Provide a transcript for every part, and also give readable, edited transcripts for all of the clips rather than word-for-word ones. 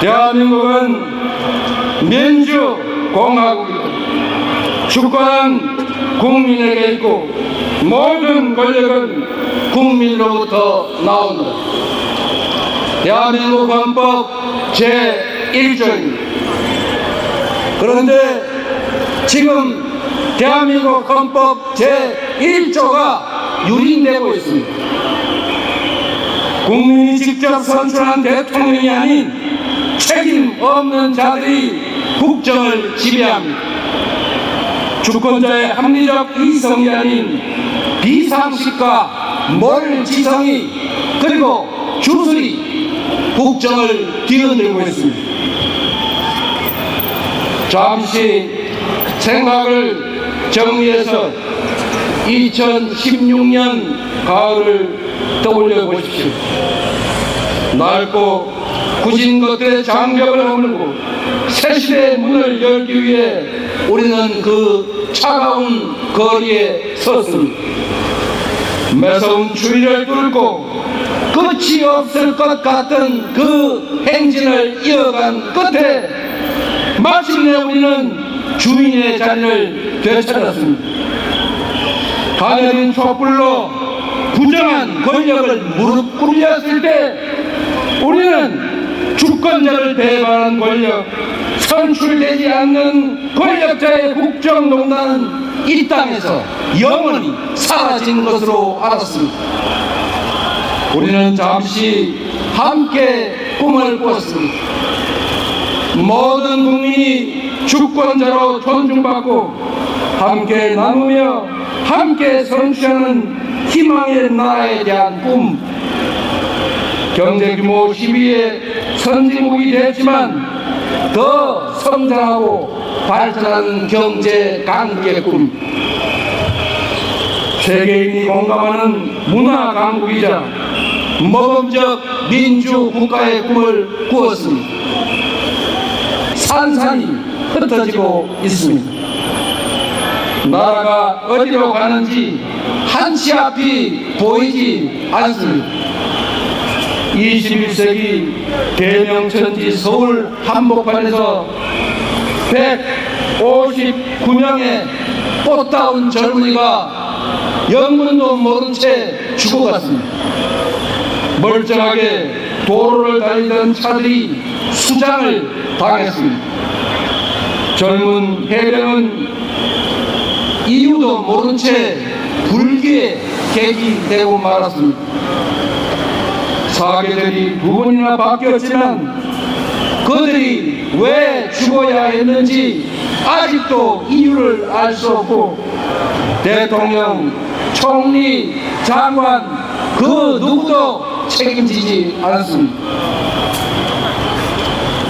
대한민국은 민주공화국이다. 주권은 국민에게 있고 모든 권력은 국민으로부터 나온다. 대한민국 헌법 제1조입니다. 그런데 지금 대한민국 헌법 제1조가 유린되고 있습니다. 국민이 직접 선출한 대통령이 아닌 책임 없는 자들이 국정을 지배합니다. 주권자의 합리적 이성이 아닌 비상식과 몰지성이 그리고 주술이 국정을 뒤흔들고 있습니다. 잠시 생각을 정리해서 2016년 가을을 떠올려 보십시오. 낡고 굳은 것들의 장벽을 허물고 새 시대의 문을 열기 위해 우리는 그 차가운 거리에 섰습니다. 매서운 추위를 뚫고 끝이 없을 것 같던 그 행진을 이어간 끝에 마침내 우리는 주인의 자리를 되찾았습니다. 가녀린 촛불로 부정한 권력을 무릎 꿇렸을 때 우리는 주권자를 배반한 권력, 선출되지 않는 권력자의 국정농단은 이 땅에서 영원히 사라진 것으로 알았습니다. 우리는 잠시 함께 꿈을 꾸었습니다. 모든 국민이 주권자로 존중받고 함께 나누며 함께 성취하는 희망의 나라에 대한 꿈. 경제규모 12의 선진국이 됐지만 더 성장하고 발전하는 경제 강국의 꿈. 세계인이 공감하는 문화 강국이자 모범적 민주 국가의 꿈을 꾸었습니다. 산산이 흩어지고 있습니다. 나라가 어디로 가는지 한치 앞이 보이지 않습니다. 21세기 대명천지 서울 한복판에서 159명의 꽃다운 젊은이가 영문도 모른 채 죽어갔습니다. 멀쩡하게 도로를 달리던 차들이 수장을 당했습니다. 젊은 해병은 이유도 모른 채 불기에 객이되고 말았습니다. 사계절이 두 번이나 바뀌었지만 그들이 왜 죽어야 했는지 아직도 이유를 알 수 없고 대통령, 총리, 장관 그 누구도 책임지지 않았습니다.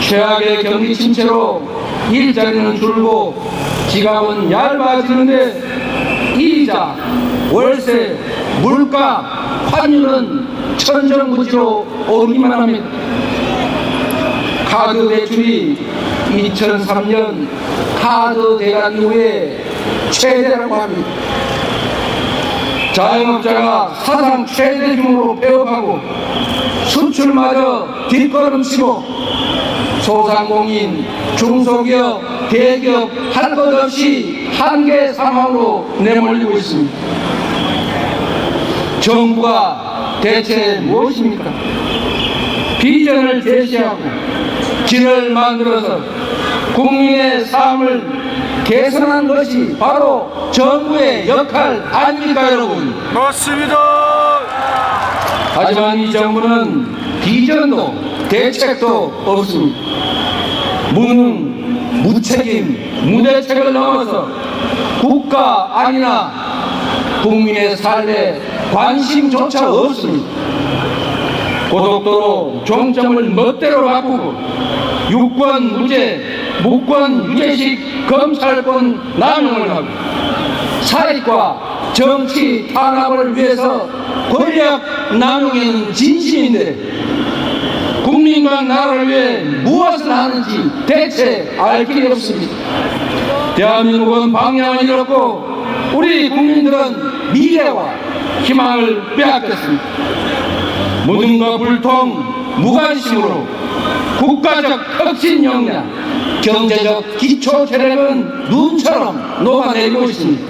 최악의 경기 침체로 일자리는 줄고 지갑은 얇아지는데 이자, 월세, 물가, 환율은 천정부지로 오르기만 합니다. 카드 대출이 2003년 카드 대란 이후에 최대라고 합니다. 자영업자가 사상 최대 규모로 폐업하고 수출마저 뒷걸음치고 소상공인, 중소기업, 대기업 할 것 없이 한계 상황으로 내몰리고 있습니다. 정부가 대체 무엇입니까? 비전을 제시하고 길을 만들어서 국민의 삶을 개선하는 것이 바로 정부의 역할 아닙니까, 여러분? 맞습니다. 하지만 이 정부는 비전도 대책도 없습니다. 무능, 무책임, 무대책을 넘어서 국가 아니나 국민의 삶에 관심조차 없습니다. 고속도로 종점을 멋대로 바꾸고 유권 무죄, 무권 유죄식 검찰권 남용을 하고 사익과 정치 탄압을 위해서 권력 남용에는 진심인데 국민과 나라를 위해 무엇을 하는지 대체 알 길이 없습니다. 대한민국은 방향을 잃었고 우리 국민들은 미래와 희망을 빼앗겼습니다. 무능과 불통, 무관심으로 국가적 혁신 역량, 경제적 기초 체력은 눈처럼 녹아내리고 있습니다.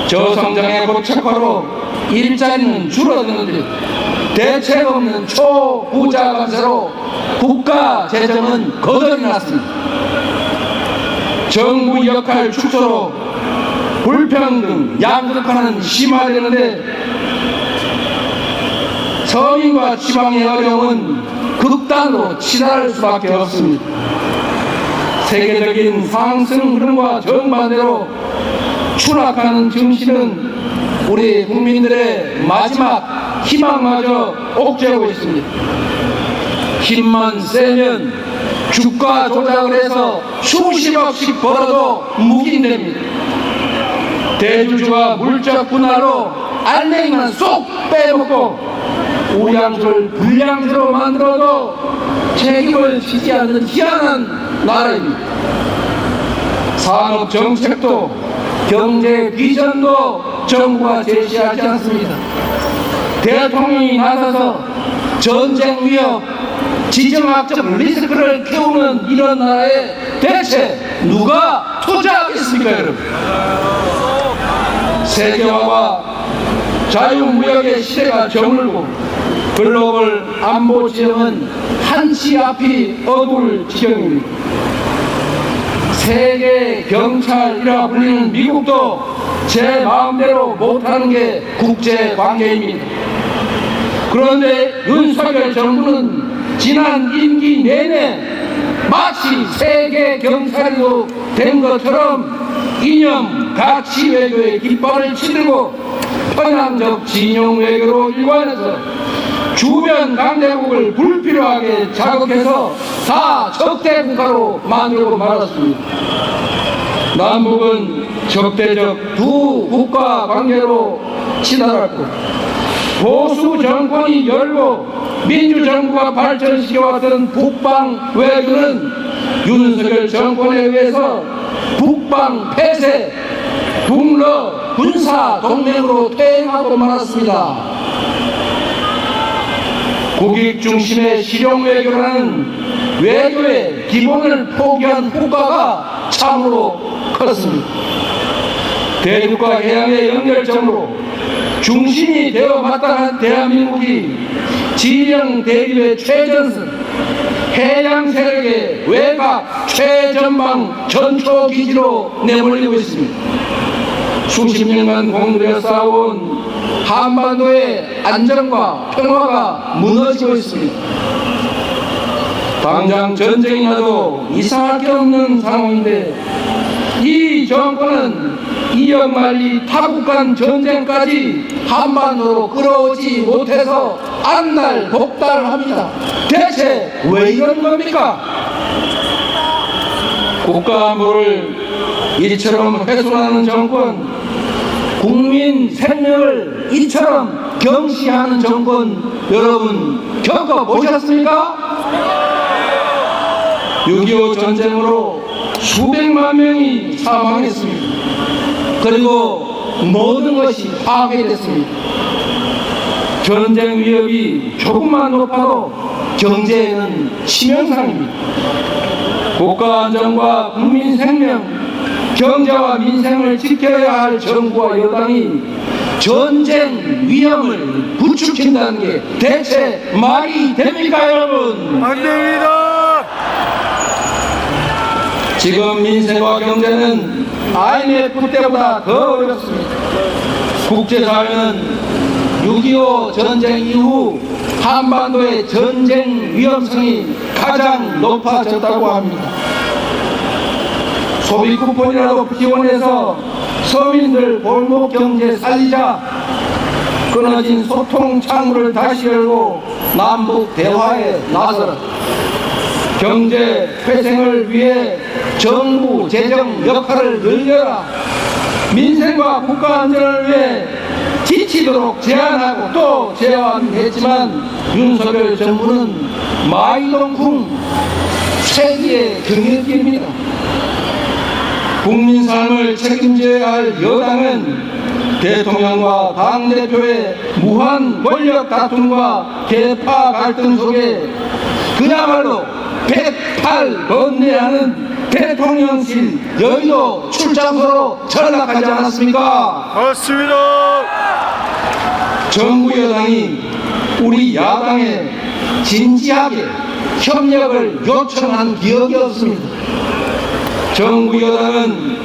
저성장의 고착화로 일자리는 줄어드는데 대책 없는 초부자 관세로 국가 재정은 거덜이 났습니다. 정부 역할 축소로 불평등, 양극화는 심화되는데 서민과 지방의 어려움은 극단으로 치달을 수밖에 없습니다. 세계적인 상승 흐름과 정반대로 추락하는 증시는 우리 국민들의 마지막 희망마저 옥죄고 있습니다. 힘만 세면 주가 조작을 해서 수십억씩 벌어도 묵인됩니다. 대주주와 물적 분할로 알맹이만 쏙 빼먹고 우량주를 불량주로 만들어도 책임을 지지 않는 희한한 나라입니다. 산업 정책도 경제 비전도 정부가 제시하지 않습니다. 대통령이 나서서 전쟁 위협, 지정학적 리스크를 키우는 이런 나라에 대체 누가 투자하겠습니까, 여러분? 세계화와 자유무역의 시대가 저물고 글로벌 안보 지형은 한치 앞이 어두울 지경입니다. 세계 경찰이라 불리는 미국도 제 마음대로 못하는 게 국제 관계입니다. 그런데 윤석열 정부는 지난 임기 내내 마치 세계 경찰이 된 것처럼 이념 가치 외교의 깃발을 치들고 편향적 진영 외교로 일관해서 주변 강대국을 불필요하게 자극해서 다 적대 국가로 만들고 말았습니다. 남북은 적대적 두 국가 관계로 치달았고 보수 정권이 열고 민주정부가 발전시켜왔던 북방 외교는 윤석열 정권에 의해서 북방 폐쇄, 북러 군사 동맹으로 퇴행하고 말았습니다. 국익 중심의 실용 외교라는 외교의 기본을 포기한 후과가 참으로 컸습니다. 대륙과 해양의 연결점으로 중심이 되어 마땅한 대한민국이 진영 대립의 최전선, 해양 세력의 외곽 최전방 전초기지로 내몰리고 있습니다. 수십 년간 공들여 쌓아온 한반도의 안정과 평화가 무너지고 있습니다. 당장 전쟁이 나도 이상할 게 없는 상황인데 이 정권은 이역만리 타국간 전쟁까지 한반도로 끌어오지 못해서 안달복달합니다. 대체 왜 이런 겁니까? 국가 안보를 이처럼 훼손하는 정권, 국민 생명을 이처럼 경시하는 정권 여러분 겪어보셨습니까? 6.25 전쟁으로 수백만 명이 사망했습니다. 그리고 모든 것이 파괴됐습니다. 전쟁 위협이 조금만 높아도 경제에는 치명상입니다. 국가 안전과 국민 생명, 경제와 민생을 지켜야 할 정부와 여당이 전쟁 위험을 부추긴다는 게 대체 말이 됩니까, 여러분? 안 됩니다. 지금 민생과 경제는 IMF 때보다 더 어렵습니다. 국제사회는 6.25 전쟁 이후 한반도의 전쟁 위험성이 가장 높아졌다고 합니다. 소비 쿠폰이라도 지원해서 서민들 골목 경제 살리자. 끊어진 소통 창구를 다시 열고 남북 대화에 나서라. 경제 회생을 위해 정부 재정 역할을 늘려라. 민생과 국가 안전을 위해 지치도록 제안하고 또 제안했지만 윤석열 정부는 마이동풍 세기의 경영기입니다. 국민 삶을 책임져야 할 여당은 대통령과 당대표의 무한 권력 다툼과 계파 갈등 속에 그야말로 108번뇌하는 대통령실 여의도 출장소로 전락하지 않았습니까? 맞습니다. 정부 여당이 우리 야당에 진지하게 협력을 요청한 기억이 없습니다. 정부 여당은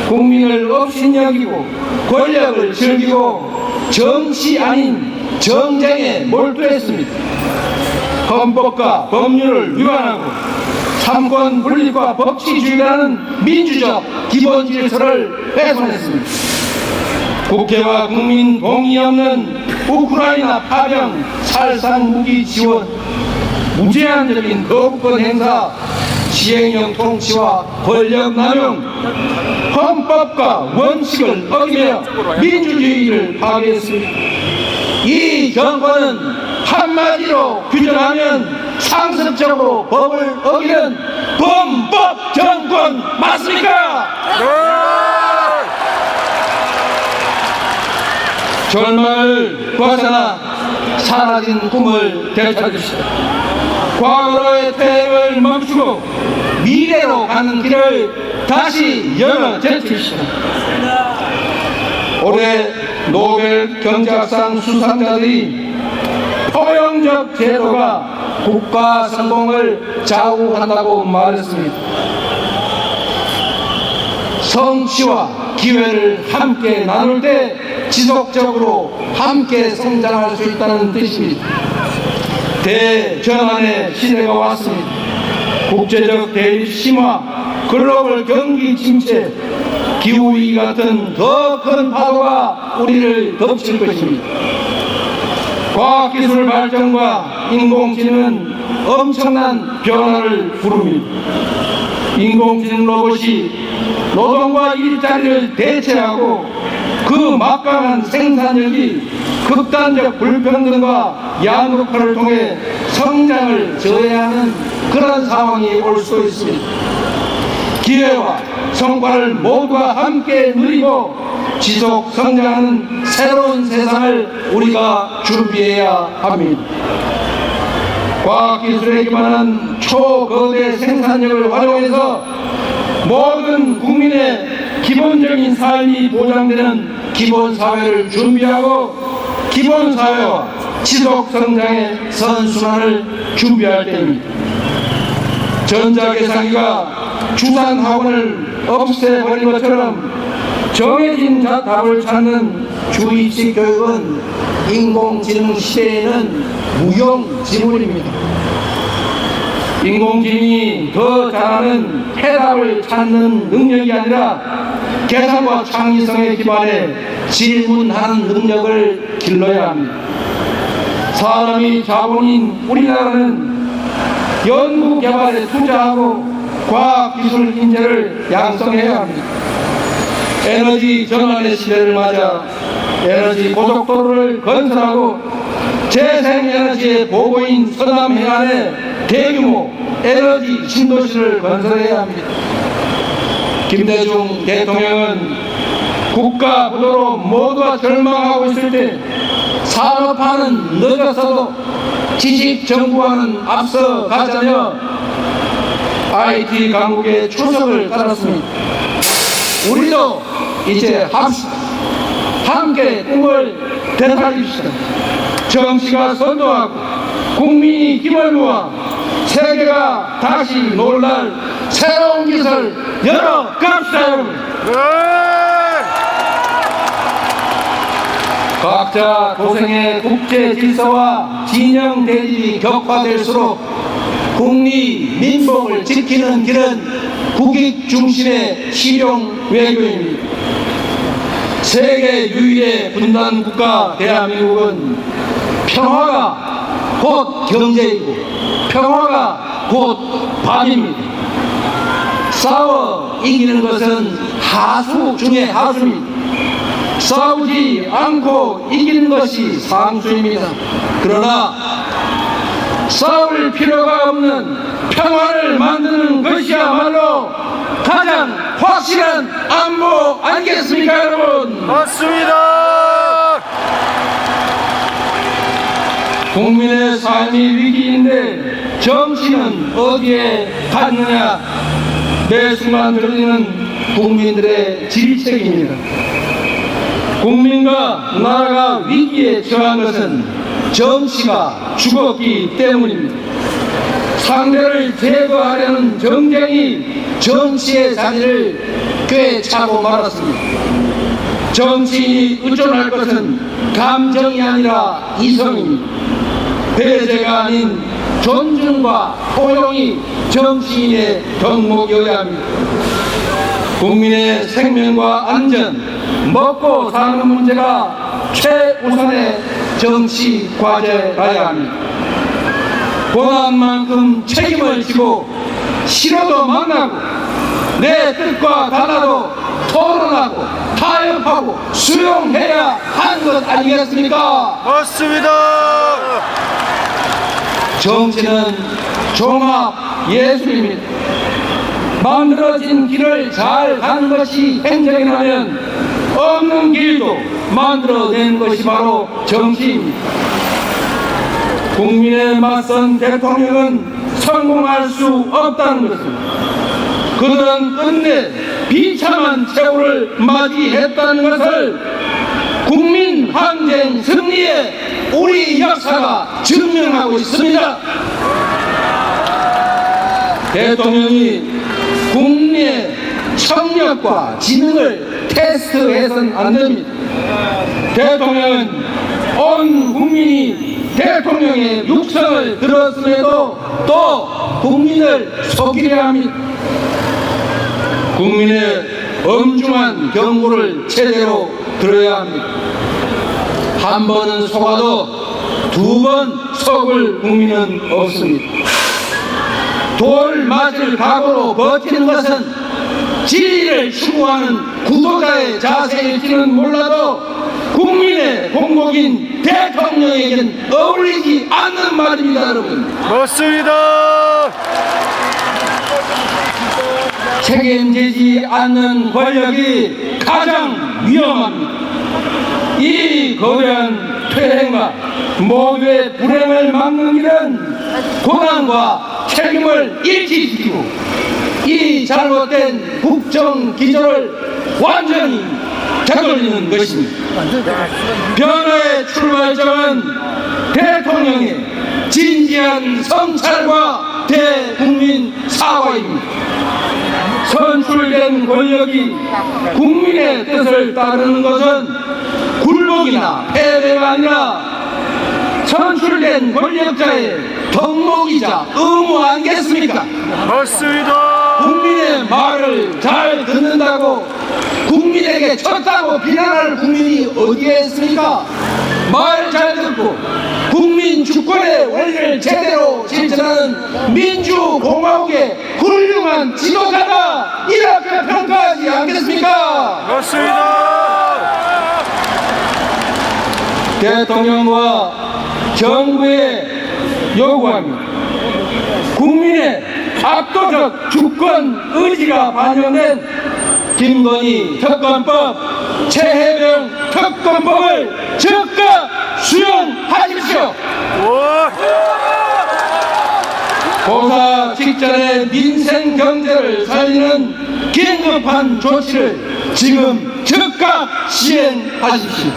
국민을 업신여기고 권력을 즐기고 정치 아닌 정쟁에 몰두했습니다. 헌법과 법률을 위반하고 삼권 분립과 법치주의라는 민주적 기본 질서를 훼손했습니다. 국회와 국민 동의 없는 우크라이나 파병 살상 무기 지원, 무제한적인 거부권 행사, 시행령 통치와 권력 남용, 헌법과 원칙을 어기며 민주주의를 파괴했습니다. 이 정권은 한마디로 규정하면 상습적으로 법을 어기는 범법 정권 맞습니까? 절망을 벗어나 사라진 꿈을 되찾읍시다. 과거의 퇴행을 멈추고 미래로 가는 길을 다시 열어 제칩시다. 올해 노벨 경제학상 수상자들이 포용적 제도가 국가 성공을 좌우한다고 말했습니다. 성취와 기회를 함께 나눌 때 지속적으로 함께 성장할 수 있다는 뜻입니다. 대전환의 시대가 왔습니다. 국제적 대립 심화, 글로벌 경기 침체, 기후위기 같은 더 큰 파도가 우리를 덮칠 것입니다. 과학기술 발전과 인공지능은 엄청난 변화를 부릅니다. 인공지능 로봇이 노동과 일자리를 대체하고 그 막강한 생산력이 극단적 불평등과 양극화를 통해 성장을 저해하는 그런 상황이 올 수 있습니다. 기회와 성과를 모두가 함께 누리고 지속 성장하는 새로운 세상을 우리가 준비해야 합니다. 과학기술에 기반한 초거대 생산력을 활용해서 모든 국민의 기본적인 삶이 보장되는 기본사회를 준비하고 기본사회와 지속성장의 선순환을 준비할 때입니다. 전자계산기가 주산학원을 없애버린 것처럼 정해진 답을 찾는 주입식 교육은 인공지능 시대에는 무용지물입니다. 인공지능이 더 잘하는 해답을 찾는 능력이 아니라 계산과 창의성에 기반해 질문하는 능력을 길러야 합니다. 사람이 자본인 우리나라는 연구개발에 투자하고 과학기술 인재를 양성해야 합니다. 에너지 전환의 시대를 맞아 에너지 고속도로를 건설하고 재생에너지의 보고인 서남 해안에 대규모 에너지 신도시를 건설해야 합니다. 김대중 대통령은 국가 부도로 모두가 절망하고 있을 때 산업화는 늦었어도 지식정부와는 앞서 가자며 IT 강국의 초석을 깔았습니다. 우리도 이제 합시다. 함께 꿈을 되살립시다. 정치가 선도하고 국민이 힘을 모아 세계가 다시 놀랄 새로운 기술 열어갑시다 여러분. 각자 도생의 국제 질서와 진영 대립이 격화될수록 국리 민복을 지키는 길은 국익 중심의 실용 외교입니다. 세계 유일의 분단 국가 대한민국은 평화가 곧 경제이고 평화가 곧 밥입니다. 싸워 이기는 것은 하수 중의 하수입니다. 싸우지 않고 이기는 것이 상수입니다. 그러나 싸울 필요가 없는 평화를 만드는 것이야말로 가장 확실한 안보 아니겠습니까 여러분? 맞습니다. 국민의 삶이 위기인데 정치는 어디에 갔느냐 매 순간 들리는 국민들의 질책입니다. 국민과 나라가 위기에 처한 것은 정치가 죽었기 때문입니다. 상대를 제거하려는 정쟁이 정치의 자리를 꿰차고 말았습니다. 정치인이 의존할 것은 감정이 아니라 이성입니다. 배제가 아닌 존중과 포용이 정치인의 덕목이어야 합니다. 국민의 생명과 안전, 먹고 사는 문제가 최우선의 정치 과제라야 합니다. 고난만큼 책임을 지고 싫어도 만나고 내 뜻과 달라도 토론하고 타협하고 수용해야 하는 것 아니겠습니까? 맞습니다. 정치는 종합 예술입니다. 만들어진 길을 잘 가는 것이 행정이라면 없는 길도 만들어낸 것이 바로 정치입니다. 국민에 맞선 대통령은 성공할 수 없다는 것입니다. 그는 끝내 비참한 최후를 맞이했다는 것을 국민 항쟁 승리에 우리 역사가 증명하고 있습니다. 대통령이 국민의 청력과 지능을 테스트해서는 안 됩니다. 대통령은 온 국민이 대통령의 육성을 들었음에도 또 국민을 속이려 합니다. 국민의 엄중한 경고를 제대로 들어야 합니다. 한 번은 속아도 두 번 속을 국민은 없습니다. 돌 맞을 각오로 버티는 것은 진리를 추구하는 구도자의 자세일지는 몰라도 국민의 공복인 대통령에겐 어울리지 않는 말입니다, 여러분. 맞습니다. 책임지지 않는 권력이 가장 위험합니다. 이 거대한 퇴행과 모두의 불행을 막는 길은 고난과 책임을 일치시키고 이 잘못된 국정 기조를 완전히 되돌리는 것입니다. 변화의 출발점은 대통령의 진지한 성찰과 대국민 사과입니다. 선출된 권력이 국민의 뜻을 따르는 것은 굴복이나 패배가 아니라 선출된 권력자의 덕목이자 의무 아니겠습니까? 맞습니다. 국민의 말을 잘 듣는다고 국민에게 쳤다고 비난할 국민이 어디에 있습니까? 말 잘 듣고 국민 주권의 원리를 제대로 실천하는 민주공화국의 훌륭한 지도자가 이렇게 평가하지 않겠습니까? 맞습니다. 대통령과 정부에 요구합니다. 국민의 압도적 주권 의지가 반영된 김건희 특검법, 최혜병 특검법을 즉각 수용하십시오. 고사 직전에 민생 경제를 살리는 긴급한 조치를 지금 즉각 시행하십시오.